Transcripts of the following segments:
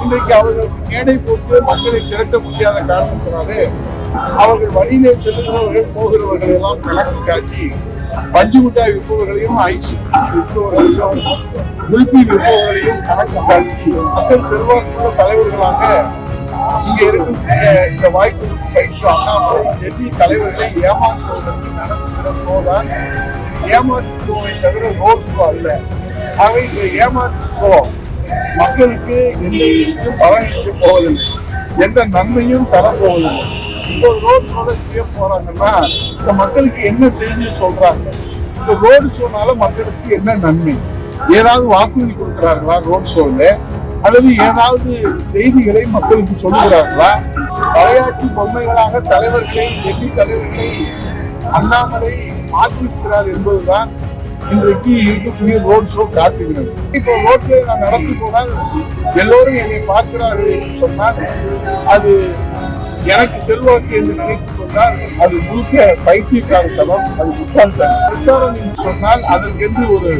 இன்றைக்கு அவர்கள் மேடை போட்டு மக்களை திரட்ட முடியாத காரணத்தினாலே அவர்கள் வழியிலே செல்லுகிறவர்கள் போகிறவர்கள் எல்லாம் கணக்கு காட்டி பஞ்சு மிட்டாய் விற்பவர்களையும் ஐஸ் விற்பவர்களையும் குல்பி விற்பவர்களையும் கணக்கு காட்டி மக்கள் செல்வாக்குள்ள தலைவர்களாக இங்க இருக்கக்கூடிய இந்த வாய்ப்பு கைக்கு அண்ணாமலை டெல்லி தலைவர்களை ஏமாற்றுவதற்கு நடத்துகிற ஷோ தான். ஏமாற்று ஷோவை தவிர ரோட் ஷோ அல்ல. ஆக இந்த ஏமாற்று ஷோ மக்களுக்கு எந்த விதத்திலும் பலனளிக்க போவதில்லை, எந்த நன்மையும் தரப்போவதில்லை. இப்போ ரோட் ஷோல செய்ய போறாங்கன்னா இந்த மக்களுக்கு என்ன செய்தி சொல்றாங்க, இந்த ரோடு ஷோனால மக்களுக்கு என்ன நன்மை, ஏதாவது வாக்குறுதி கொடுக்கிறார்களா ரோட் ஷோல, அல்லது ஏதாவது செய்திகளை மக்களுக்கு சொல்லுகிறார்களா? விளையாட்டு பொம்மைகளாக தலைவர்களை டெல்லி தலைவர்களை அண்ணாமலை மாற்றிருக்கிறார் என்பதுதான் இன்றைக்கு இருக்கக்கூடிய ரோட் ஷோ காட்டுகிறது. இப்போ ரோட்ல நான் நடந்து போனால் எல்லோரும் என்னை பார்க்கிறார்கள் என்று சொன்னால் அது எனக்கு செல்வாக்கு என்று நினைத்துக் கொண்டால் அது முழுக்க பைத்தியக்காரத்தனம், அது முட்டாள்தனம். பிரச்சாரம் என்று சொன்னால் அதற்கென்று ஒரு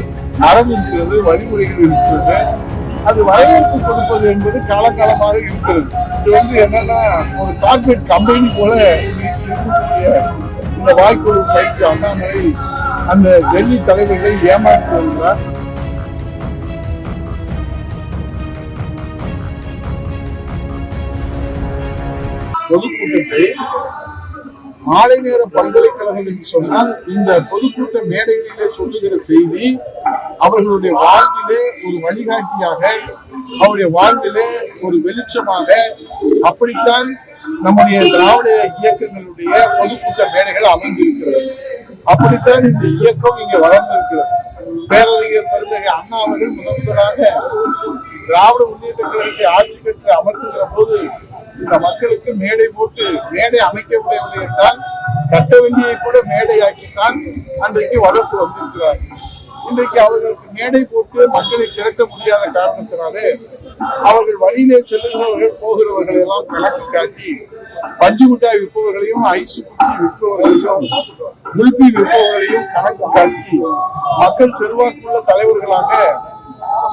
மரபு இருக்கிறது, வழிமுறைகள் இருக்கிறது. அது வரவேற்பு கொடுப்பது என்பது காலகாலமாக இருக்கிறது. இது என்னன்னா ஒரு கார்பரேட் கம்பெனி போல இருக்கக்கூடிய இந்த வாய்ப்பு கைக்கு அண்ணாமலை அந்த டெல்லி தலைவர்களை ஏமாற்றி வருகிறார். பொதுக்கூட்டத்தை மாலை நேர பல்கலைக்கழகம் என்று சொன்னால் இந்த பொதுக்கூட்ட மேடைகளிலே சொல்லுகிற செய்தி அவர்களுடைய வாழ்விலே ஒரு வழிகாட்டியாக, அவருடைய வாழ்விலே ஒரு வெளிச்சமாக, அப்படித்தான் நம்முடைய திராவிட இயக்கங்களுடைய பொதுக்கூட்ட மேடைகள் அமைந்திருக்கிறது. அப்படித்தான் இந்த இயக்கம் இங்க வளர்ந்திருக்கிறது. பேரறிஞர் பெருந்தகை அண்ணா அவர்கள் முதலாக திராவிட முன்னேற்ற கழகத்தை ஆட்சி கட்டு அமர்த்துகிற போது இந்த மக்களுக்கு மேடை போட்டு மேடை அமைக்க முடியவில்லை என்றால் கட்ட வேண்டியை கூட மேடையாக்கித்தான் அன்றைக்கு வளர்த்து வந்திருக்கிறார். இன்றைக்கு அவர்களுக்கு மேடை போட்டு மக்களை திரட்ட முடியாத காரணத்தினாலே அவர்கள் வழியிலே செல்லுகிறவர்கள் போகிறவர்கள் எல்லாம் கணக்கு காட்டி பஞ்சு மிட்டாய் விற்பவர்களையும் ஐஸ் விற்பவர்களையும் குல்பி விற்பவர்களையும் கணக்கு காட்டி மக்கள் செல்வாக்குள்ள தலைவர்களாக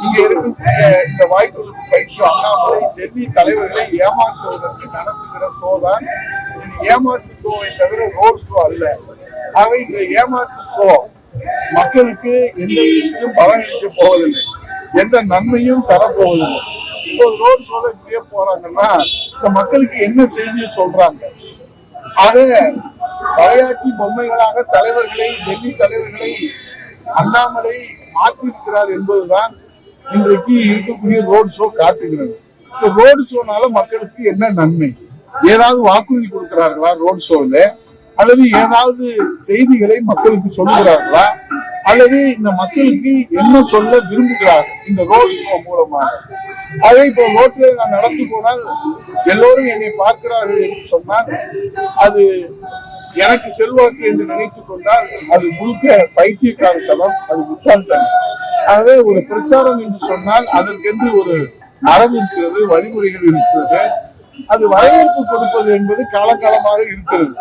இங்க இருக்கக்கூடிய இந்த வாய்ப்பு கைக்கு அண்ணாமலை டெல்லி தலைவர்களை ஏமாற்றுவதற்கு நடத்துகிற ஷோ தான். இது ஏமாற்று ஷோவை தவிர ரோட் ஷோ அல்ல. ஆக இந்த ஏமாற்று ஷோ மக்களுக்கு எந்த விதத்திலும் பலனளிக்க போவதில்லை, எந்த நன்மையும் தரப்போவதில்லை. இப்போ ரோட் ஷோல செய்ய போறாங்கன்னா இந்த மக்களுக்கு என்ன செய்தியை சொல்றாங்க. ஆக விளையாட்டு பொம்மைகளாக தலைவர்களை டெல்லி தலைவர்களை அண்ணாமலை மாற்றிருக்கிறார் என்பதுதான் இன்றைக்கு இருக்கக்கூடிய ரோட் ஷோ காட்டுகிறது. இந்த ரோடு ஷோனால மக்களுக்கு என்ன நன்மை, ஏதாவது வாக்குறுதி கொடுக்கிறார்களா ரோட் ஷோல, அல்லது ஏதாவது செய்திகளை மக்களுக்கு சொல்லுகிறார்களா, அல்லது இந்த மக்களுக்கு என்ன சொல்ல விரும்புகிறார்கள் இந்த ரோடு ஷோ மூலமாக? அதை இப்போ ரோட்ல நான் நடந்து போனால் எல்லோரும் என்னை பார்க்கிறார்கள் என்று சொன்னால் அது எனக்கு செல்வாக்கு என்று நினைத்துக் கொண்டால் அது முழுக்க பைத்தியக்காரத்தனம், அது முட்டாள்தனம். ஆகவே ஒரு பிரச்சாரம் என்று சொன்னால் அதற்கென்று ஒரு மரபு இருக்கிறது, வழிமுறைகள் இருக்கிறது. அது வரவேற்பு கொடுப்பது என்பது காலகாலமாக இருக்கிறது.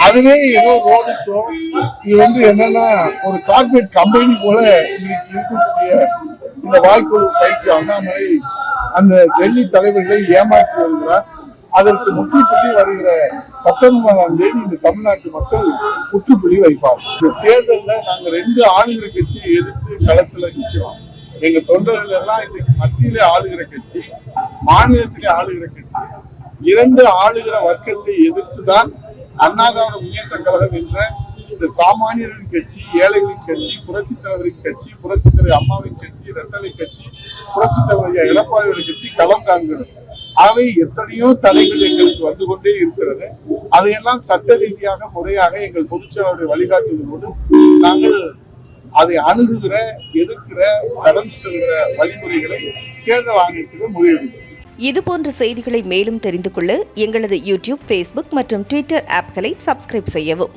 அதுவே ஏதோ ரோடு ஷோ. இது என்னன்னா ஒரு கார்பரேட் கம்பெனி போல இன்னைக்கு இருக்கக்கூடிய இந்த வாய்ப்பு கைக்கு அண்ணாமலை அந்த டெல்லி தலைவர்களை ஏமாற்றி வருகிறார். அதற்கு முற்றுப்புள்ளி வருகிற 19ஆம் தேதி இந்த தமிழ்நாட்டு மக்கள் முற்றுப்புள்ளி வைப்பார். இந்த தேர்தலில் நாங்க 2 ஆளுகிற கட்சியை எதிர்த்து களத்துல நிற்கிறோம். எங்க தொண்டர்கள் எல்லாம் இன்னைக்கு மத்தியிலே ஆளுகிற கட்சி, மாநிலத்திலே ஆளுகிற கட்சி, 2 ஆளுகிற வர்க்கத்தை எதிர்த்துதான் அண்ணா திராவிட முன்னேற்ற கழகம் என்ற இந்த சாமானியரின் கட்சி, ஏழைகளின் கட்சி, புரட்சி தலைவரின் கட்சி, புரட்சி தலைவர் அம்மாவின் கட்சி, இரட்டலை கட்சி, புரட்சி தலைவர் எடப்பாடியோட கட்சி களம் காண்கிறது. ஆகவே எத்தனையோ தடைகள் எங்களுக்கு வந்து கொண்டே இருக்கிறது. அதையெல்லாம் சட்ட ரீதியாக முறையாக எங்கள் பொதுச்செயலாளருடைய வழிகாட்டுதலோடு நாங்கள் அதை அணுகுகிற, எதிர்க்கிற, கடந்து செல்கிற வழிமுறைகளை தேர்தல் ஆணையத்தில் முறையிடுகிறோம். இதுபோன்ற செய்திகளை மேலும் தெரிந்து கொள்ள எங்களது யூடியூப், ஃபேஸ்புக் மற்றும் ட்விட்டர் ஆப்களை சப்ஸ்கிரைப் செய்யவும்.